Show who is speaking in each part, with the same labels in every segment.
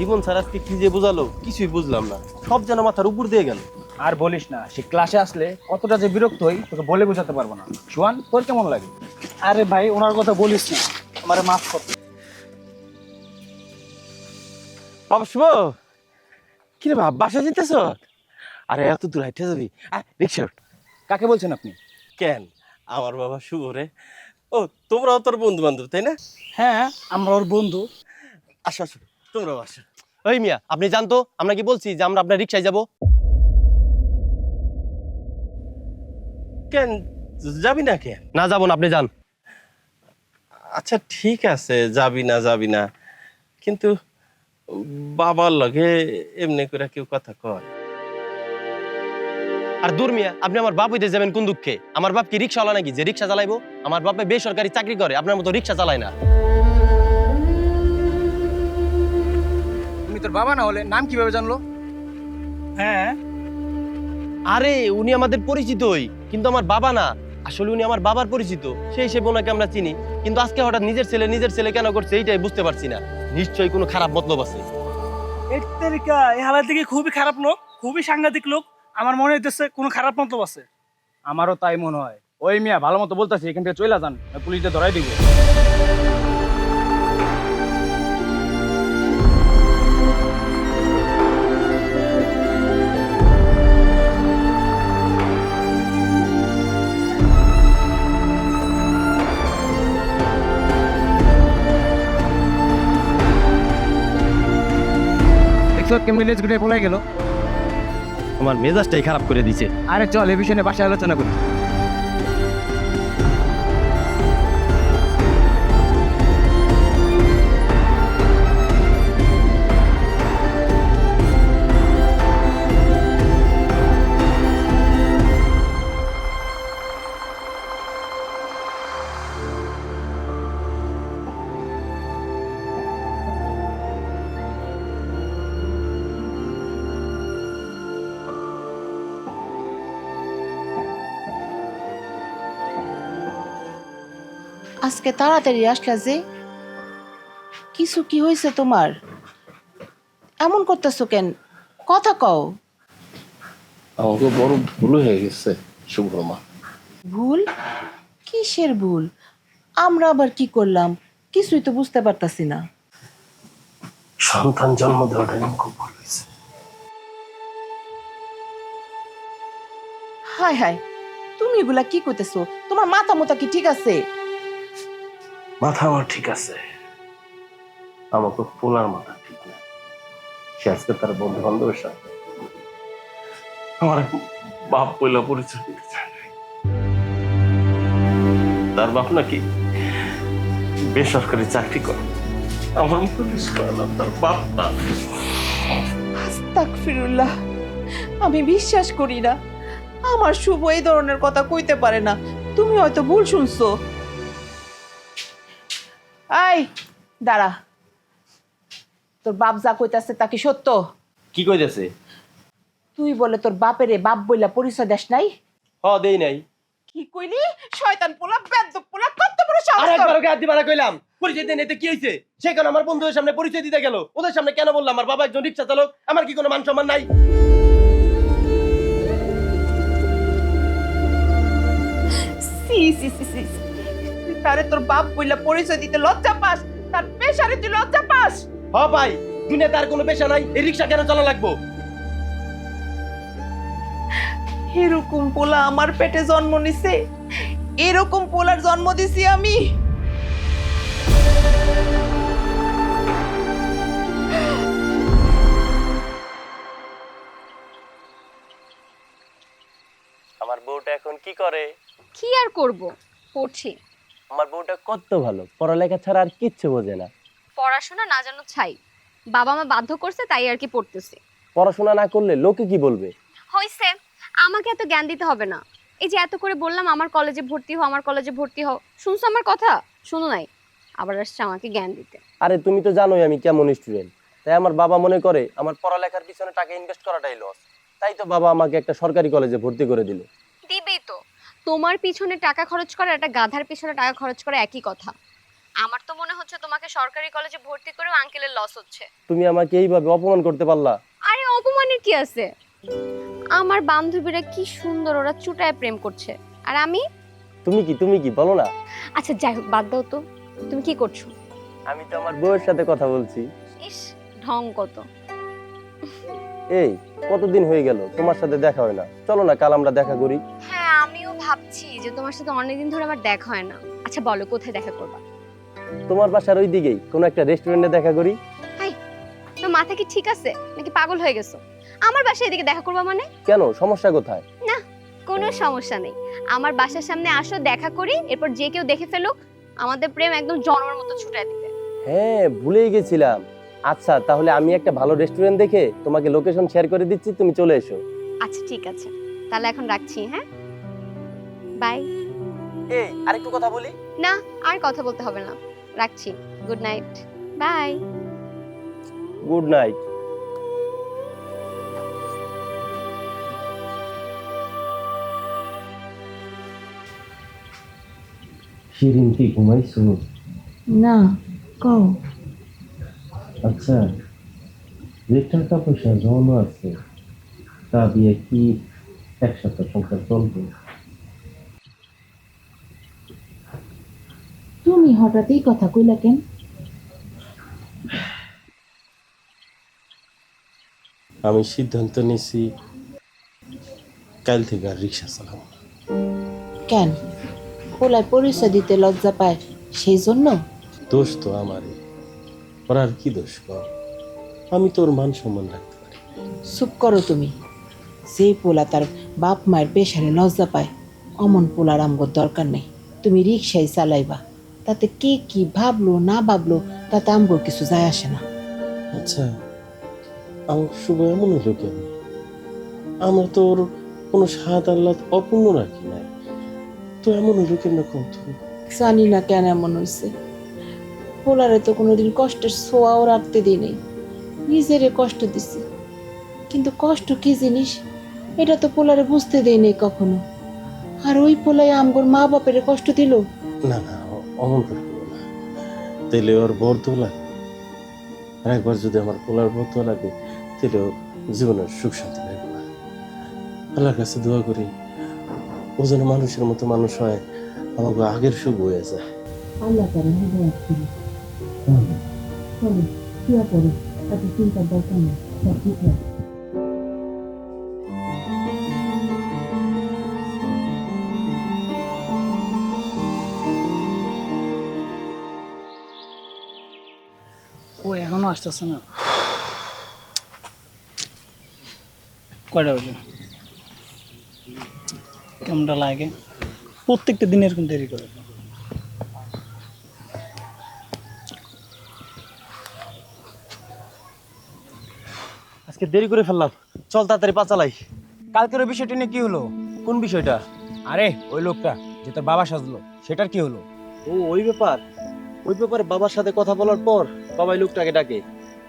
Speaker 1: জীবন sir আজকে কি যে বোঝালো কিছুই বুঝলাম না, সব যেন মাথার উপর দিয়ে গেল।
Speaker 2: আর বলিস না, সে ক্লাসে আসলে কতটা যে বিরক্ত হই তোকে বলে বোঝাতে পারবো না। সোহান, তোর কেমন লাগে?
Speaker 3: আরে ভাই ওনার কথা বলিস না, আমারে মাফ কর।
Speaker 1: বাবা শুভ, কি রে বাবা বাসা যেতেছ? আরে এত দূর হাইটে যাবি? রিক্সা ওঠ।
Speaker 2: কাকে বলছেন আপনি?
Speaker 1: কেন, আমার বাবা শুভ রে। ও তোমরাও তোর বন্ধু বান্ধব তাই না?
Speaker 3: হ্যাঁ আমরা ওর বন্ধু।
Speaker 1: আসো আসো, তোমরাও আসো। ওই মিয়া আপনি জানতো আমরা কি বলছি যে আমরা আপনার রিক্সায় যাব? কেন যাবি না? কেন না যাবো না, আপনি যান। আচ্ছা ঠিক আছে, যাবি না কিন্তু বাবার লগে এমনি করে কেউ কথা কয়? আর দূর মিয়া, আপনি আমার বাপ হইতে যাবেন কোন দুঃখে? আমার বাপ কি রিক্সাওয়ালা নাকি যে রিক্সা চালাইবো? আমার বাপে বেসরকারি চাকরি করে, আপনার মতো রিক্সা চালায় না।
Speaker 2: তুমি তোর বাবা না হলে নাম কিভাবে জানলো?
Speaker 3: হ্যাঁ
Speaker 1: আরে উনি আমাদের পরিচিতই, কিন্তু আমার বাবা না। আসলে উনি আমার বাবার পরিচিত, সেই হিসেবে ওনাকে আমরা চিনি। কিন্তু আজকে হঠাৎ নিজের ছেলে কেন করছে এইটাই বুঝতে পারছি না। নিশ্চয়ই কোনো খারাপ মতলব আছে।
Speaker 3: এর তারিকা এই হালার দিকে খুবই খারাপ লোক, খুবই সাংঘাতিক লোক। আমার মনে হইতেছে কোনো খারাপ মতলব আছে।
Speaker 2: আমারও তাই মনে হয়। ওই মিয়া ভালো মতো বলতেছি, এখান থেকে চলে যান, পুলিশে ধরাই দিব। কেমনি লেজ গুটে পলাই গেল।
Speaker 1: আমার মেজাজটাই খারাপ করে দিছে।
Speaker 2: আরে চল এ বিষয়ে বাসায় আলোচনা করি।
Speaker 4: আজকে তাড়াতাড়ি আসলা যে, কিছু কি হয়েছে তোমার? এমন করতেছো কেন? কথা কও।
Speaker 5: আমাকে বড় ভুল হয়ে গেছে শুভ্রমা।
Speaker 4: ভুল? কিসের ভুল? আমরা আবার কি করলাম? কিছুই তো বুঝতে পারতাছি না।
Speaker 5: সন্তান জন্ম দেওয়াটা আমার খুব ভুল হয়েছে।
Speaker 4: হায় হায়, তুমি এগুলা কি করতেছো? তোমার মাথা মোতা কি ঠিক আছে?
Speaker 5: মাথা আমার ঠিক আছে, আমাকে পোলার মাথা ঠিক না। সে আজকে তার বন্ধু বান্ধবের সাথে আমার বাপ পয়লা পরিচয় দিতে চায় নাই। তার বাপ নাকি বেসরকারি চাকরি করে। আমার মুখে বিশ্বাস করলাম তার বাপ না।
Speaker 4: আস্তাগফিরুল্লাহ, আমি বিশ্বাস করি না। আমার শুভ এই ধরনের কথা কইতে পারে না। তুমি হয়তো ভুল শুনছো। এই দাঁড়া, তোর বাপ যা কইতাছে তা কি সত্য?
Speaker 1: কি কইতেছে?
Speaker 4: তুই বলে তোর বাপেরে বাপ বইলা পরিচয় দেশ নাই?
Speaker 1: দেই নাই।
Speaker 4: কি কইলি? শয়তান পোলা, বেয়াদব পোলা, কত বড় সাহস
Speaker 1: আর
Speaker 4: তোর!
Speaker 1: একবার ওকে হাত দিবানা কইলাম, পরিচয় দেন এতে কি হইছে? সেখানে আমার বন্ধুদের সামনে পরিচয় দিতে গেল, ওদের সামনে কেন বললাম আমার বাবা একজন রিক্সা চালক? আমার কি কোনো মান সম্মান নাই?
Speaker 4: সি সি সি সি সি। তুই তারে তোর বাপ বইলা পরিচয় দিতে লজ্জা পাস? তার পেশারে তুই লজ্জা পাস?
Speaker 1: ভাই, দুনিয়াতে আর কোনো পেশা নাই, এই রিক্সা কেন চালা লাগবো?
Speaker 4: এরকম পোলা আমার পেটে জন্ম নিছে, এরকম পোলার জন্ম দিছি আমি।
Speaker 1: আমার বউটা এখন কি করে?
Speaker 6: কি আর করব, পড়ছি।
Speaker 1: আমার বউটা কত ভালো, পড়ালেখা ছাড়া আর কিচ্ছু বোঝে না।
Speaker 6: পড়াশোনা না জানো ছাই, বাবা মা বাধ্য করছে তাই আর কি পড়তেছি।
Speaker 1: পড়াশোনা না করলে লোকে কি বলবে?
Speaker 6: হইছে, আমাকে এত জ্ঞান দিতে হবে না। এই যে এত করে বললাম আমার কলেজে ভর্তি হও, আমার কলেজে ভর্তি হও, শুনছো আমার কথা? শুনো নাই, আবার আসছে আমাকে জ্ঞান দিতে।
Speaker 1: আরে তুমি তো জানোই আমি কেমন স্টুডেন্ট, তাই আমার বাবা মনে করে আমার পড়ালেখার পিছনে টাকা ইনভেস্ট করাটাই লস। তাই তো বাবা আমাকে একটা সরকারি কলেজে ভর্তি করে দিল।
Speaker 6: দিবেই তো, তোমার পিছনে টাকা খরচ করা একটা গাধার পিছনে টাকা খরচ করা একই কথা। আমার তো মনে হচ্ছে তোমাকে সরকারি কলেজে ভর্তি করেও আঙ্কেলের লস হচ্ছে।
Speaker 1: তুমি আমাকে এইভাবে অপমান করতে পারলা?
Speaker 6: আরে অপমানের কি আছে? আমার বান্ধবীরা কি সুন্দর, ওরা চুটায় প্রেম করছে, আর আমি?
Speaker 1: তুমি কি বলো না?
Speaker 6: আচ্ছা যাই হোক, বাদ দাও তো, তুমি কি করছো?
Speaker 1: আমি তো আমার বউয়ের সাথে কথা বলছি।
Speaker 6: ইস, ঢং কত।
Speaker 1: এই কতদিন হয়ে গেল তোমার সাথে দেখা হয় না, চলো না কাল আমরা দেখা করি।
Speaker 6: হ্যাঁ, আমিও ভাবছি যে তোমার সাথে অনেকদিন ধরে আমার দেখা হয় না। আচ্ছা বলো, কোথায় দেখা করবা?
Speaker 1: তোমার বাসার ওই দিকেই কোনো একটা রেস্টুরেন্টে দেখা করি।
Speaker 6: তোমার মাথা কি ঠিক আছে নাকি পাগল হয়ে গেছো? আমার বাসায় এদিকে দেখা করবা মানে?
Speaker 1: কেন, সমস্যা কোথায়?
Speaker 6: না, কোনো সমস্যা নেই। আমার বাসার সামনে আসো, দেখা করি, এরপর যে কেউ দেখে ফেলুক, আমাদের প্রেম একদম জন্মের মতো ছুটায় দিবে।
Speaker 1: হ্যাঁ, ভুলেই গেছিলাম। আচ্ছা তাহলে আমি একটা ভালো রেস্টুরেন্ট দেখে তোমাকে লোকেশন শেয়ার করে দিচ্ছি, তুমি চলে এসো।
Speaker 6: আচ্ছা ঠিক আছে, তাহলে এখন রাখছি। হ্যাঁ, বাই।
Speaker 1: এই আরেকটু কথা বলি।
Speaker 6: না, আর কথা বলতে হবে না, রাখছি। Good night, bye.
Speaker 1: Good night. Shirin কি ঘুমাইছো?
Speaker 4: না, কও।
Speaker 5: আচ্ছা, যে টাকা পয়সা জমানো আছে তা দিয়ে কি এক সপ্তাহ সংসার চলবে?
Speaker 4: তুমি হঠাৎই কথা কইলা কেন?
Speaker 5: আমি সিদ্ধান্ত নিছি কাল থেকে আর রিক্সা চালাবো না।
Speaker 4: কেন? পোলায় পরিচয় দিতে লজ্জা পায় সেই জন্য?
Speaker 5: দোষ তো আমারই, ওর আর কি দোষ কর? আমি তোর মান সম্মান রাখতে পারি।
Speaker 4: চুপ করো তুমি। যে পোলা তার বাপ মায়ের পেশারে লজ্জা পায়, অমন পোলার আমগর দরকার নেই। তুমি রিক্সায় চালাইবা, তাতে কে কি ভাবলো না ভাবলো তাতে আমগর কিছু যায় আসে না।
Speaker 5: আচ্ছা, আমার শুভ এমন হলো কেন? আমরা তো ওর কোনো স্বাদ আহ্লাদ অপূর্ণ রাখি নাই, তো এমন হলো কেন কত?
Speaker 4: জানি না কেন এমন হয়েছে। পোলারে তো কোনোদিন কষ্টের ছোঁয়াও রাখতে দিই নেই, নিজেরে কষ্ট দিছি। কিন্তু কষ্ট কি জিনিস এটা তো পোলারে বুঝতে দেই নেই কখনো। আর ওই পোলায় আমগর মা বাপের কষ্ট দিল।
Speaker 5: না না, অমন করে করবো না, তাইলে ওর বর্ধ লাগে। আর একবার যদি আমার পোলার বর্ধ লাগে তাহলে ওর জীবনের সুখ শান্তি লাগবে না। আল্লাহর কাছে দোয়া করি ও যেন মানুষের মতো মানুষ হয়, আমাকে আগের সুখ হয়ে যায়।
Speaker 4: আল্লাহ তাআলা হেদায়েত করুন। চলো শুয়ে পড়ো, এত চিন্তার দরকার নেই, সব ঠিক আছে।
Speaker 3: ও এখনো আসতেছে না। কয়টা বাজে? কেমনটা লাগে? প্রত্যেকটা দিন এরকম দেরি করে।
Speaker 1: আজকে দেরি করে ফেললাম, চল তাড়াতাড়ি পা চালাই।
Speaker 2: কালকের ওই বিষয়টা নিয়ে কি হলো?
Speaker 1: কোন বিষয়টা?
Speaker 2: আরে ওই লোকটা যে তোর বাবা সাজলো, সেটার কি হলো?
Speaker 1: ও ওই ব্যাপার। ওই ব্যাপারে বাবার সাথে কথা বলার পর বাবাই লোকটাকে ডাকে।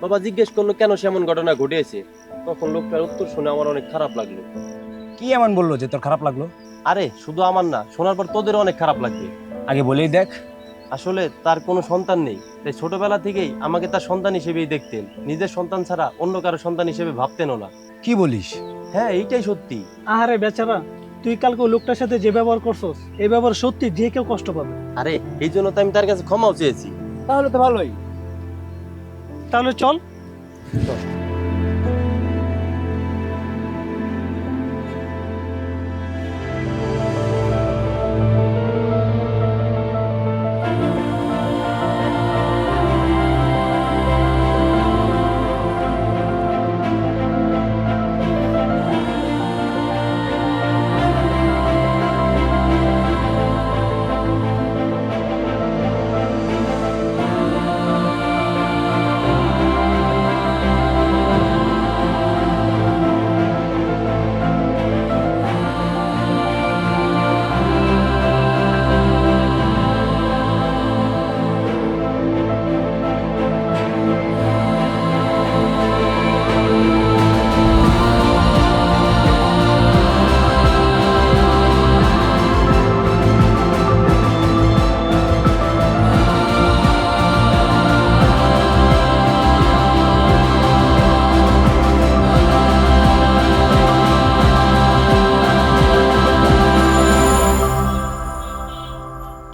Speaker 1: বাবা জিজ্ঞেস করলো কেন সে এমন ঘটনা ঘটেছে। তখন লোকটার উত্তর শুনে আমার অনেক খারাপ লাগলো।
Speaker 2: কি এমন বললো যে তোর খারাপ লাগলো?
Speaker 1: আরে শুধু আমার না, শোনার পর তোদের অনেক খারাপ লাগবে।
Speaker 2: আগে বলেই দেখ।
Speaker 1: আসলে তার কোনো সন্তান নেই, তাই ছোটবেলা থেকেই আমাকে তার সন্তান হিসেবেই দেখতেন। নিজের সন্তান ছাড়া অন্য কারো সন্তান হিসেবে ভাবতেনও না।
Speaker 2: কি বলিস?
Speaker 1: হ্যাঁ, এইটাই সত্যি।
Speaker 3: আরে বেচারা, তুই কালকে ওই লোকটার সাথে যে ব্যবহার করছস, এই ব্যবহার সত্যি যে কেউ কষ্ট পাবে।
Speaker 1: আরে এই জন্য তো আমি তার কাছে ক্ষমাও চেয়েছি।
Speaker 2: তাহলে তো ভালোই।
Speaker 3: তাহলে চল।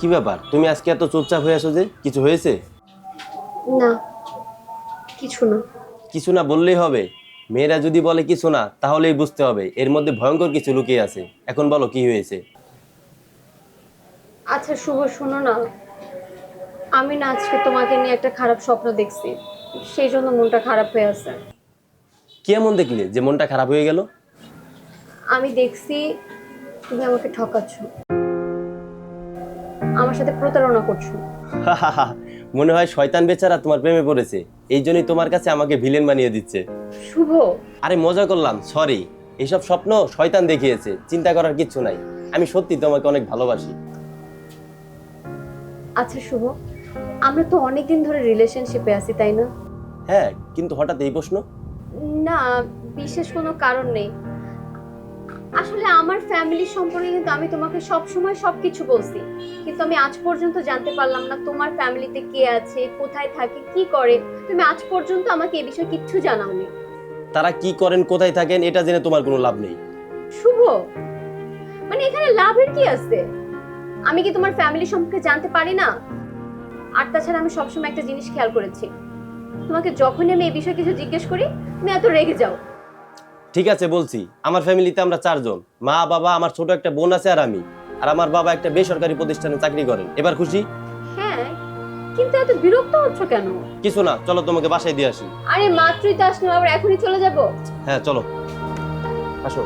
Speaker 1: কি ব্যাপার, তুমি আজকে এত চুপচাপ হয়ে আছো যে? কিছু হয়েছে?
Speaker 6: না, কিছু না।
Speaker 1: কিছু না বললেই হবে? মেয়েরা যদি বলে কিছু না, তাহলেই বুঝতে হবে এর মধ্যে ভয়ঙ্কর কিছু লুকিয়ে আছে। এখন বলো কি হয়েছে?
Speaker 6: আচ্ছা শুভ, শোনো না, আমি না আজকে তোমাকে নিয়ে একটা খারাপ স্বপ্ন দেখছি, সেই জন্য মনটা খারাপ হয়ে আছে।
Speaker 1: কি এমন দেখলে যে মনটা খারাপ হয়ে গেল?
Speaker 6: আমি দেখছি তুমি আমাকে ঠকাচ্ছ, আমার সাথে প্রতারণা করছো।
Speaker 1: মনে হয় শয়তান বেচারা তোমার প্রেমে পড়েছে, এই জন্যই তোমার কাছে আমাকে ভিলেন বানিয়ে দিচ্ছে।
Speaker 6: শুভ,
Speaker 1: আরে মজা করলাম, সরি। এইসব স্বপ্ন শয়তান দেখিয়েছে, চিন্তা করার কিচ্ছু নাই। আমি সত্যি তোমাকে অনেক ভালোবাসি।
Speaker 6: আচ্ছা শুভ, আমরা তো অনেকদিন ধরে রিলেশনশিপে আছি, তাই না?
Speaker 1: হ্যাঁ, কিন্তু হঠাৎ এই প্রশ্ন?
Speaker 6: না, বিশেষ কোনো কারণ নেই। আসলে আমার ফ্যামিলি সম্পর্কে কিন্তু আমি তোমাকে সব সময় সবকিছু বলছি, কিন্তু আমি আজ পর্যন্ত জানতে পারলাম না তোমার ফ্যামিলিতে কে আছে, কোথায় থাকে, কি করে। তুমি আজ পর্যন্ত আমাকে এই বিষয়ে কিচ্ছু জানাওনি।
Speaker 1: তারা কি করেন, কোথায় থাকেন, এটা জেনে তোমার কোনো লাভ নেই।
Speaker 6: শুভ, মানে এখানে লাভের কি আছে? আমি কি তোমার ফ্যামিলি সম্পর্কে জানতে পারি না? আর তাছাড়া আমি সবসময় একটা জিনিস খেয়াল করেছি, তোমাকে যখনই আমি এই বিষয়ে কিছু জিজ্ঞেস করি তুমি এত রেগে যাও।
Speaker 1: ঠিক আছে, বলছি। আমার ফ্যামিলিতে আমরা 4 জন, মা, বাবা, আমার ছোট একটা বোন আছে আর আমি। আর আমার বাবা একটা বেসরকারি প্রতিষ্ঠানে চাকরি করেন। এবার খুশি?
Speaker 6: হ্যাঁ, কিন্তু এত বিরক্ত হচ্ছ কেন?
Speaker 1: কিছু না, চলো তোমাকে বাসায় দিয়ে আসি।
Speaker 6: আরে মাত্রই তো আসলাম, আবার এখনই চলে যাব?
Speaker 1: হ্যাঁ চলো, আসো।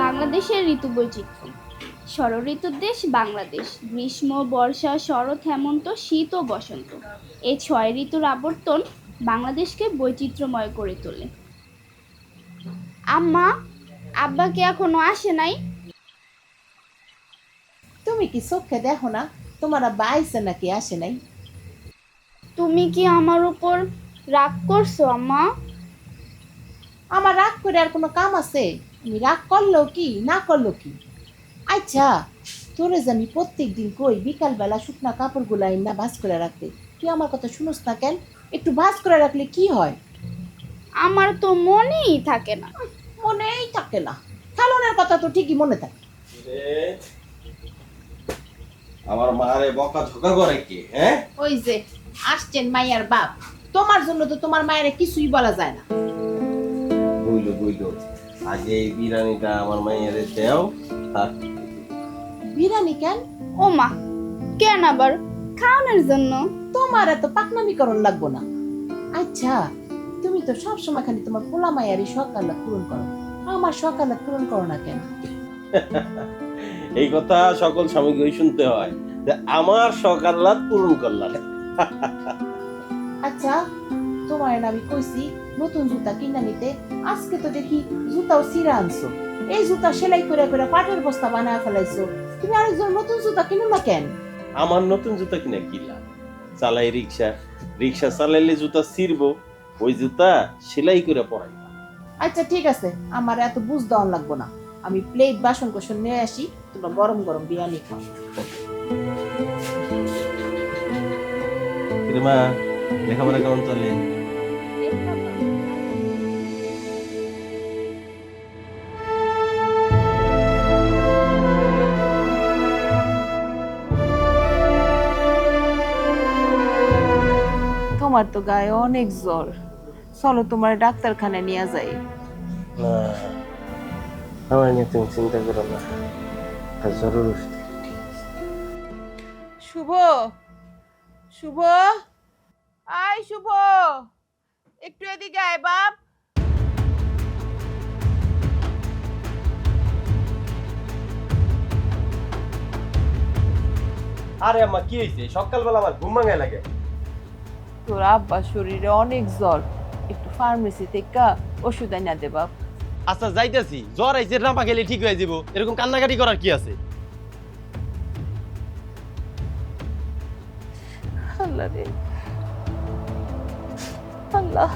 Speaker 7: বাংলাদেশের ঋতু বৈচিত্র্য। শরৎ ঋতুর দেশ বাংলাদেশ। গ্রীষ্ম, বর্ষা, শরৎ, হেমন্ত, শীত ও বসন্ত, এই 6 ঋতুর আবর্তন বাংলাদেশকে বৈচিত্র্যময় করে তোলে। আম্মা, আব্বা কি এখনো আসে নাই?
Speaker 4: তুমি কি চোখে দেখো না তোমার আব্বা আইছে নাকি আসে নাই?
Speaker 7: তুমি কি আমার উপর রাগ করছো আম্মা?
Speaker 4: আমার রাগ করে আর কোনো কাম আছে? তুমি রাগ করলো কি না করলো কি? আচ্ছা, তোরে যে আমি প্রত্যেক দিন কই বিকালবেলা শুকনা কাপড়গুলা না ভাঁজ করে রাখতে, তুই আমার কথা শুনোস না কেন? একটু ভাঁজ করে রাখলে কি হয়?
Speaker 7: আমার তো মনেই থাকে না।
Speaker 4: মনেই থাকে না? খেলনের কথা তো ঠিকই মনে থাকে।
Speaker 1: আমার মারে বকা ঝোকা করে কে? হ্যাঁ,
Speaker 4: ওই যে আসছেন মাইয়ার বাপ, তোমার জন্য তো তোমার মায়ের কিছুই বলা যায় না।
Speaker 1: বুঝলো বুঝলো, আগে এই বিরিয়ানিটা আমার মায়ের দেও।
Speaker 4: বিরিয়ানি কেন?
Speaker 7: ও মা, কেন আবার? খাওয়ানোর জন্য।
Speaker 4: তোমার এত পাকনামিকরণ লাগবো না। আচ্ছা, তুমি তো সবসময় খালি তোমার পোলা মায়ারই সকালে পূরণ করো, আমার সকালে পূরণ করো না কেন?
Speaker 1: এই কথা সকল স্বামীকেই শুনতে হয় যে আমার সকাল্লাদ পূরণ করলাম।
Speaker 4: আচ্ছা, তোমার না আমি কইছি নতুন জুতা কিনা নিতে, আজকে তো দেখি জুতাও ছিঁড়া আনছো। এই জুতা সেলাই করে করে পাটের বস্তা বানায় ফেলাইছো, তুমি আরেকজন নতুন জুতা কিনো না কেন?
Speaker 1: আমার নতুন জুতা কিনা কি লাভ? চালাই রিক্সা, রিক্সা চালাইলে জুতা ছিঁড়বো, ওই জুতা সেলাই করে পরাই।
Speaker 4: আচ্ছা ঠিক আছে, আমার এত বুঝ দেওয়ান লাগবো না। আমি প্লেট বাসন কোসন নিয়ে আসি, তোমরা গরম গরম বিরিয়ানি খাও।
Speaker 1: মা, লেখাপড়া কেমন চলে?
Speaker 4: তোমার তো গায়ে অনেক জ্বর, চলো তোমার ডাক্তারখানায় নিয়ে যাই।
Speaker 5: না, আমার নিয়ে তুমি চিন্তা করো না, আর জরুর ওষুধ।
Speaker 4: শুভ, শুভ, আয় শুভ, একটু এদিকে আয় বাপ।
Speaker 1: আরে আম্মা কি হয়েছে? সকালবেলা আমার ঘুম ভাঙায় লাগে।
Speaker 4: তোর আব্বার শরীরে অনেক জ্বর, একটু ফার্মেসি থেকে ওষুধ এনে দে বাপ।
Speaker 1: আচ্ছা যাইতেছি, জ্বর আইছে রাপা গেলে ঠিক হয়ে যাব, এরকম কান্নাকাটি করার কি আছে?
Speaker 4: আল্লাহ রে আল্লাহ।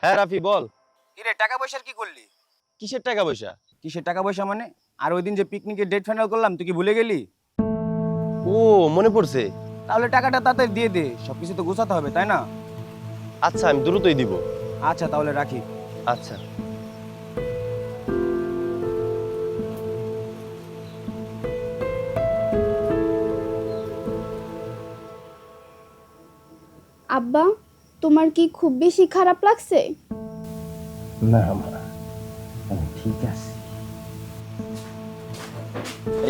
Speaker 1: হ্যাঁ রাফি বল।
Speaker 2: কিরে টাকা পয়সার কি করলি?
Speaker 1: কিসের টাকা পয়সা?
Speaker 2: কিসের টাকা পয়সা মানে? আর ওই দিন যে পিকনিকের ডেট ফাইনাল করলাম তুই কি ভুলে গেলি?
Speaker 1: ও মনে পড়ছে।
Speaker 2: তাহলে টাকাটা তাড়াতাড়ি দিয়ে দে, সবকিছু তো গোছাতে হবে তাই না?
Speaker 1: আচ্ছা আমি দ্রুতই দিব।
Speaker 2: আচ্ছা তাহলে রাখি।
Speaker 1: আচ্ছা।
Speaker 7: আব্বা, তোমার কি খুব বেশি খারাপ লাগছে?
Speaker 5: না মা, আমি ঠিক আছে।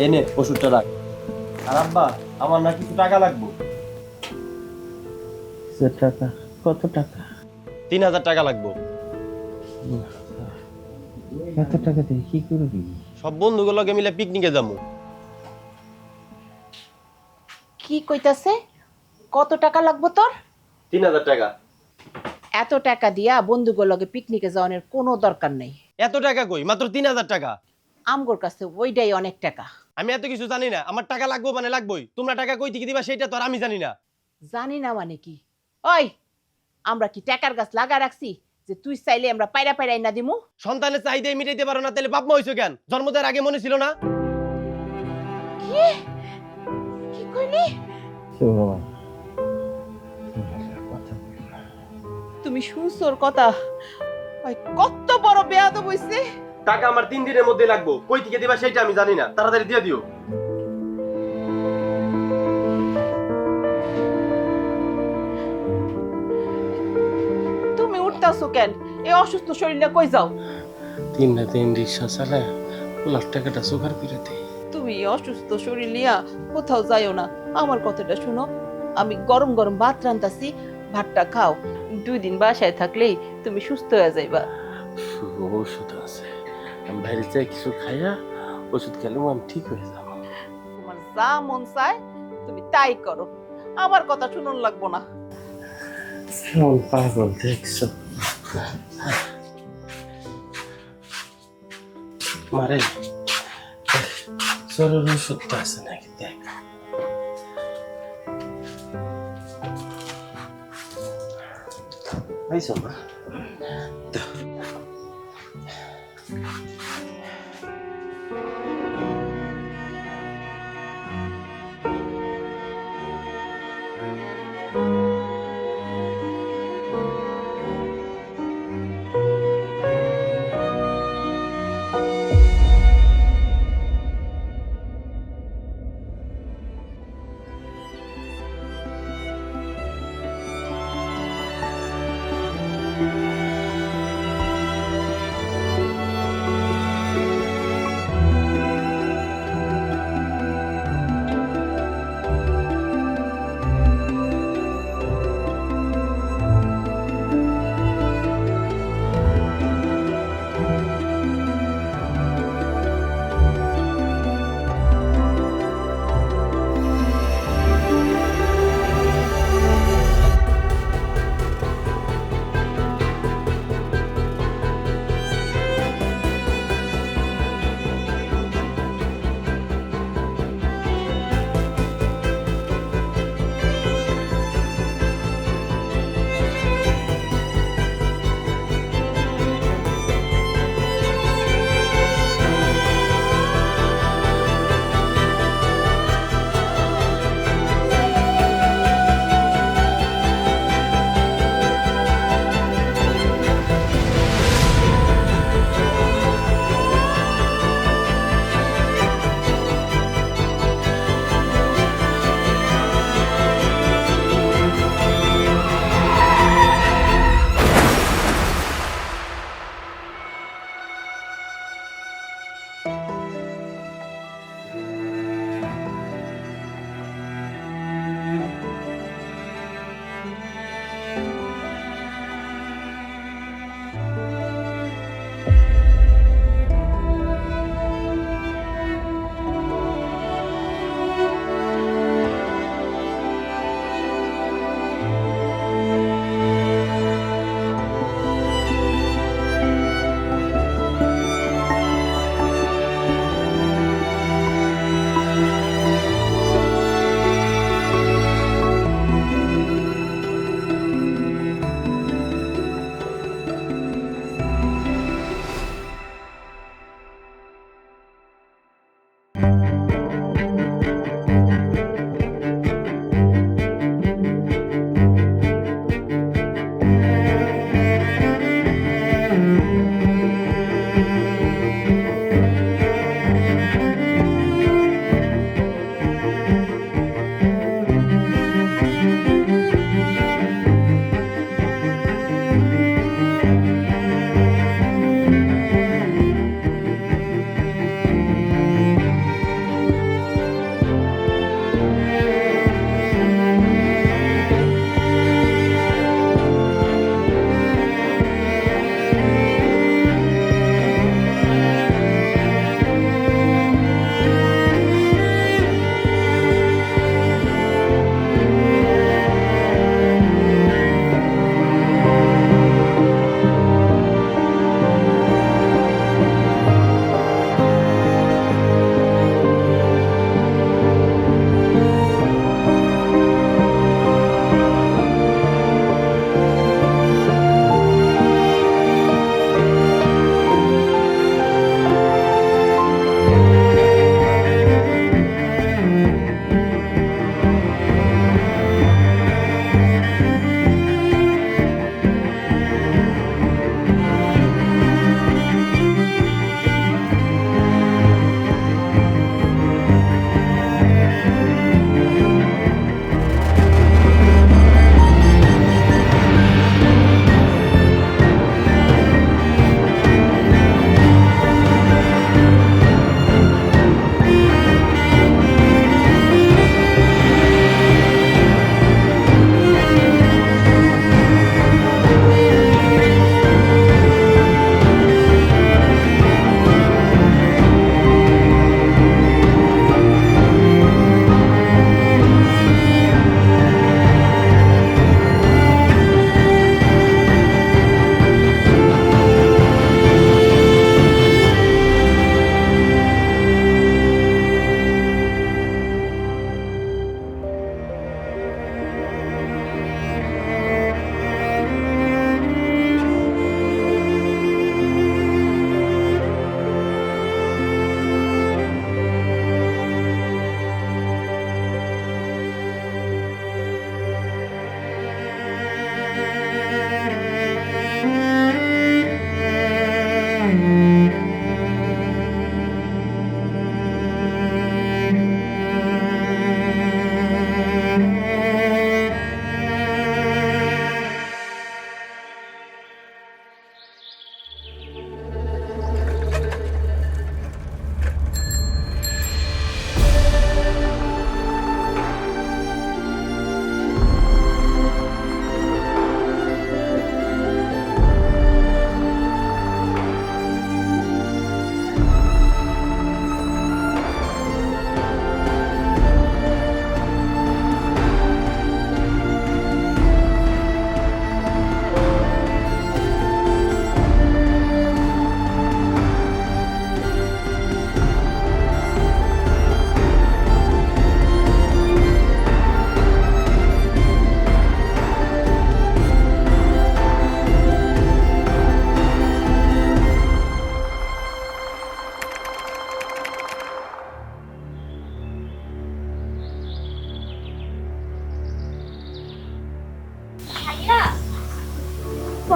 Speaker 1: এনে ওষুধটা রাখ। আর আব্বা আমার না কিছু টাকা লাগবে।
Speaker 5: টাকা? কত টাকা?
Speaker 1: 3000 টাকা লাগবে।
Speaker 5: এত টাকা দিয়ে কি করবি?
Speaker 1: সব বন্ধুগুলোকে মিলে পিকনিকে যাবো।
Speaker 4: কি কইতাছে? কত টাকা লাগবে তোর?
Speaker 1: 3000 টাকা।
Speaker 4: এত টাকা দিয়া বন্ধুগুলোকে পিকনিকে যাওয়ানোর কোনো দরকার নেই।
Speaker 1: এত টাকা কই? মাত্র 3000 টাকা।
Speaker 4: আমগোর কাছে ওইটাই অনেক টাকা।
Speaker 1: আমি এত কিছু জানি না, আমার টাকা লাগবে মানে লাগবেই। তোমরা টাকা কই থেকে দিবা সেটা তো আর আমি জানি না।
Speaker 4: জানি না মানে কি? ওই, আমরা কি টাকার গাছ লাগা রাখছি যে তুই চাইলে আমরা পায়রা পায়রা না দিমু?
Speaker 1: সন্তানের চাহিদা মিটাইতে পারো না, তাহলে বাপ মা হইছো কেন? জন্ম দেওয়ার আগে মনে ছিল না?
Speaker 4: কি কি কইলি? তুমি শুনছোর কথা? ওই কত বড় বেয়াদব হইছে।
Speaker 1: টাকা আমার 3 দিনের মধ্যে লাগবে, কই থেকে দিবা সেটা আমি জানি না, তাড়াতাড়ি দিয়ে দিও।
Speaker 4: তুমি উঠতাছো কেন? এই অসুস্থ শরীরে কই যাও?
Speaker 5: 3 রাতে রিক্সা চালায় লাখ টাকাটা জোগাড় করে দে।
Speaker 4: তুমি এই অসুস্থ শরীর নিয়া কোথাও যাইও না। আমার কথাটা শুনো, আমি গরম গরম ভাত রান্তাছি, ভাতটা খাও। 2 দিন বাসায় থাকলেই তুমি সুস্থ হয়ে যাইবা।
Speaker 5: ওষুধ আছে, আমি বাইরে যাই কিছু খাইয়া ওষুধ খেলেও আমি ঠিক হয়ে যাবো।
Speaker 4: তোমার যা মন চায় তুমি তাই করো, আমার কথা শুনুন লাগবো না।
Speaker 5: পাগল দেখছো মারে? জ্বরের ওষুধটা আছে নাকি দেখ। পাইছো না?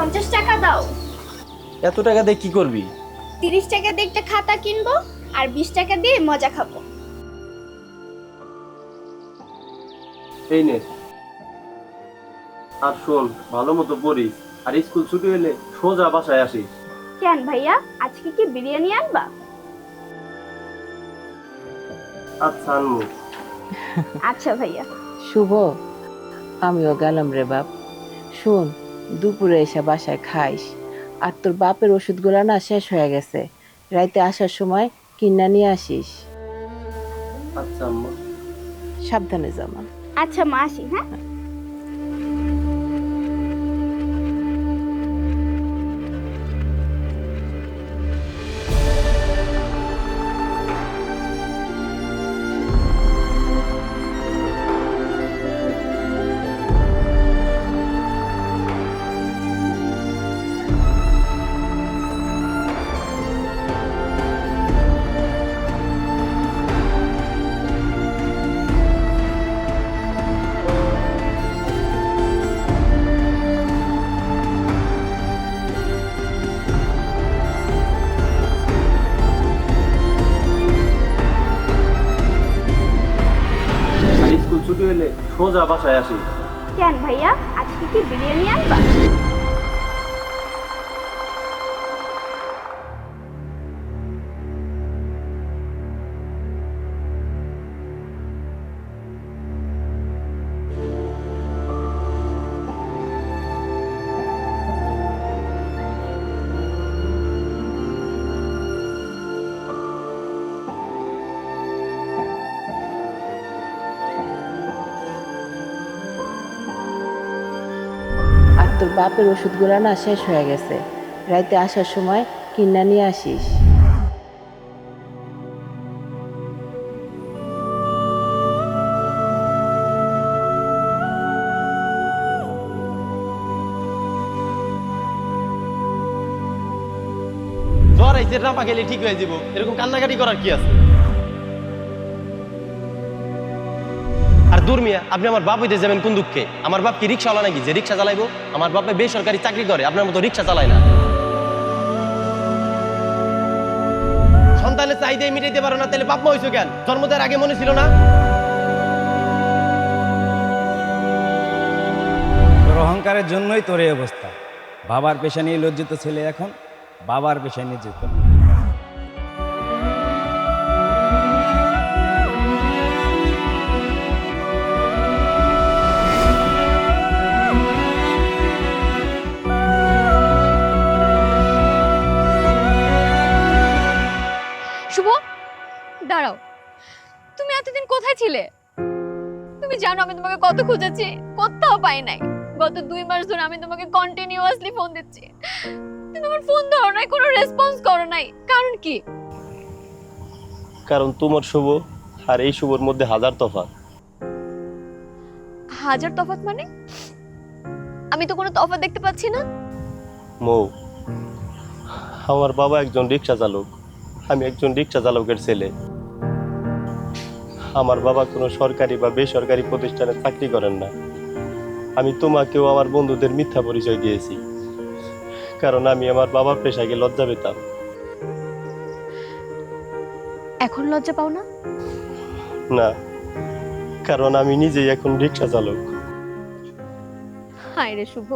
Speaker 7: 50 টাকা দাও।
Speaker 1: এত টাকা দিয়ে কি করবি?
Speaker 7: 30 টাকা দিয়ে একটা খাতা কিনবো আর 20 টাকা দিয়ে মজা খাবো।
Speaker 1: এই নে। আর শোন, ভালো মতো পড়িস, আর স্কুল ছুটি হলে সোজা বাসায় আসিস।
Speaker 7: কেন ভাইয়া, আজকে কি বিরিয়ানি আনবা?
Speaker 1: আচ্ছা আনমু।
Speaker 7: আচ্ছা ভাইয়া।
Speaker 4: শুভ, আমিও গেলাম রে বাপ। শোন, দুপুরে এসে বাসায় খাইস। আর তোর বাপের ওষুধগুলো না শেষ হয়ে গেছে, রাইতে আসার সময় কিনা নিয়ে আসিস।
Speaker 1: আচ্ছা আম্মা।
Speaker 4: সাবধানে জামা।
Speaker 7: আচ্ছা মা, আসি হ্যাঁ।
Speaker 1: আর স্কুল ছুটি হলে সোজা বাসায় আসিস।
Speaker 7: কেন ভাইয়া, আজকে কি বিরিয়ানি আনবা?
Speaker 4: আর তোর বাপের ওষুধগুলো না শেষ হয়ে গেছে, রাইতে আসার সময় কিনা নিয়ে আসিস।
Speaker 1: জ্বর আইছে, রাপা গেলে ঠিক হয়ে যাব, এরকম কান্নাকাটি করার কি আছে? আর দূর মিয়া, আপনি আমার বাপ হইতে যাবেন কোন দুঃখে? আমার বাপ কি রিক্সাওয়ালা নাকি যে রিক্সা চালাইবো? আমার বাপে বেসরকারি চাকরি করে, আপনার মতো রিক্সা চালায় না। সন্তানের চাহিদা মিটাইতে পারো না, তাহলে বাপ মা হইছো কেন? জন্ম দেওয়ার আগে মনে ছিল না?
Speaker 2: তোর অহংকারের জন্যই তোর এই অবস্থা। বাবার পেশা নিয়ে লজ্জিত ছেলে এখন বাবার পেশা নিয়ে যেত।
Speaker 6: শুভ, দাঁড়াও। তুমি এতদিন কোথায় ছিলে? তুমি জানো আমি তোমাকে কত খুঁজেছি, কোথাও পাই নাই। গত 2 মাস ধরে আমি তোমাকে কন্টিনিউয়াসলি ফোন দিচ্ছি, তুমি আমার ফোন ধরো নাই, কোনো রেসপন্স করো নাই। কারণ কি?
Speaker 1: কারণ তোমার শুভ আর এই শুভর মধ্যে হাজার তফাৎ।
Speaker 6: হাজার তফাৎ মানে? আমি তো কোনো তফাৎ দেখতে পাচ্ছি না।
Speaker 1: মৌ, আমার বাবা একজন রিক্সা চালক, আমি একজন রিক্সা চালকের ছেলে। আমার বাবা কোনো সরকারি বা বেসরকারি প্রতিষ্ঠানে চাকরি করেন না। আমি তোমাকেও আমার বন্ধুদের মিথ্যা পরিচয় দিয়েছি, কারণ আমি আমার বাবার পেশাকে লজ্জা পেতাম।
Speaker 6: এখন লজ্জা পাও না?
Speaker 1: না, কারণ আমি নিজেই এখন রিক্সা চালক।
Speaker 6: হায় রে শুভ,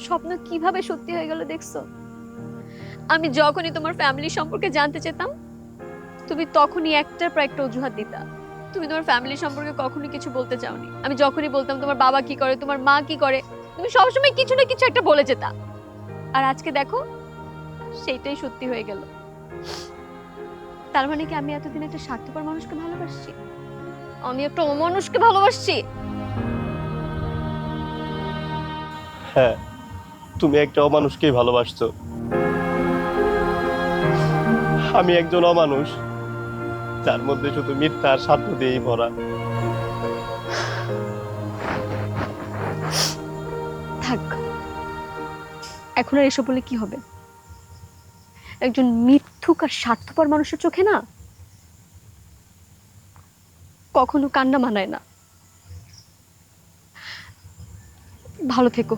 Speaker 6: স্বপ্ন কিভাবে সত্যি হয়ে গেল দেখছো? আমি যখনই তোমার ফ্যামিলি সম্পর্কে জানতে চেতাম, তুমি তখনই একটার পর একটা অজুহাত দিতা। তুমি তোমার ফ্যামিলি সম্পর্কে কখনোই কিছু বলতে চাওনি। আমি যখনই বলতাম তোমার বাবা কি করে, তোমার মা কি করে, তুমি সবসময় কিছু না কিছু একটা বলে যেতা। আর আজকে দেখো, সেইটাই সত্যি হয়ে গেল। তার মানে কি আমি এতদিন একটা স্বার্থপর মানুষকে ভালোবাসছি? আমি একটা অমানুষকে ভালোবাসছি?
Speaker 1: হ্যাঁ, তুমি একটা অমানুষকেই ভালোবাসছো। আমি একজন অমানুষ, যার মধ্যে শুধু মিথ্যা আর স্বার্থ দিয়েই ভরা।
Speaker 6: থাক, এখন আর এসব বলে কি হবে? একজন মিথ্যুক আর স্বার্থপর মানুষের চোখে না কখনো কান্না মানায় না। ভালো থেকো।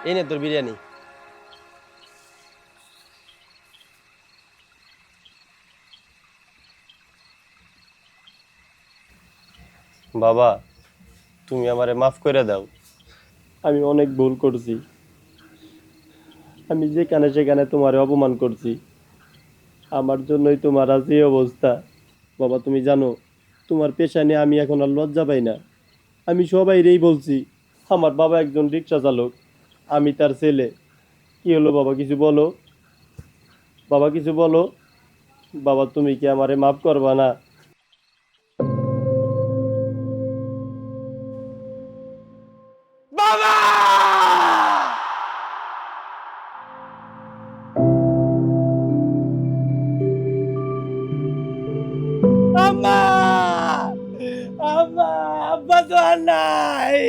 Speaker 1: এই নে তোর বিরিয়ানি। বাবা, তুমি আমারে মাফ করে দাও। আমি অনেক ভুল করছি। আমি যেখানে সেখানে তোমারে অপমান করছি। আমার জন্যই তোমার আজ এই অবস্থা। বাবা, তুমি জানো তোমার পেশা নিয়ে আমি এখন আর লজ্জা পাই না। আমি সবাইরেই বলছি আমার বাবা একজন রিক্সা চালক, আমি তার ছেলে। কি হলো বাবা, কিছু বলো। বাবা কিছু বলো। বাবা, তুমি কি আমারে মাফ করবা না? বাবা! আম্মা! আম্মা! আব্বা তো আর নাই!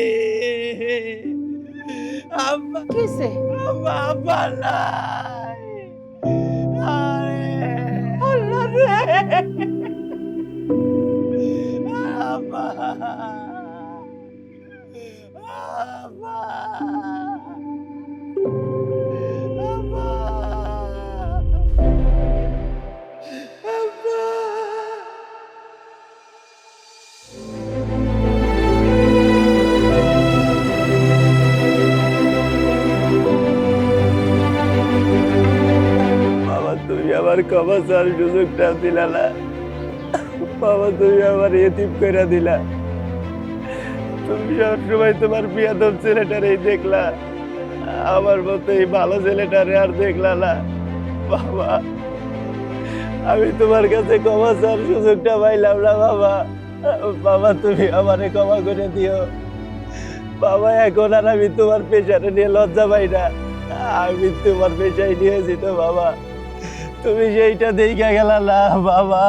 Speaker 1: আম্মা!
Speaker 4: কিসে?
Speaker 1: আম্মা! আব্বা আর নাই! আরে! আল্লাহ রে! আম্মা! আম্মা! আম্মা! আম্মা! বাবা, তুমি আমার ক্ষমা চাওয়ার সুযোগটা দিলা না। বাবা, তুমি আমার এতিম করে দিলা। তুমি সবসময় তোমার বিয়াদব ছেলেটারেই দেখলা, আমার মতো এই ভালো ছেলেটারে আর দেখলা না। বাবা, আমি তোমার কাছে ক্ষমা চাওয়ার সুযোগটা পাইলাম না। বাবা, বাবা, তুমি আমারে ক্ষমা করে দিও। বাবা, এখন আর আমি তোমার পেশাটা নিয়ে লজ্জা পাই না। আমি তোমার পেশায় নিয়েছি তো বাবা, তুমি সেইটা দেখে গেলা না বাবা।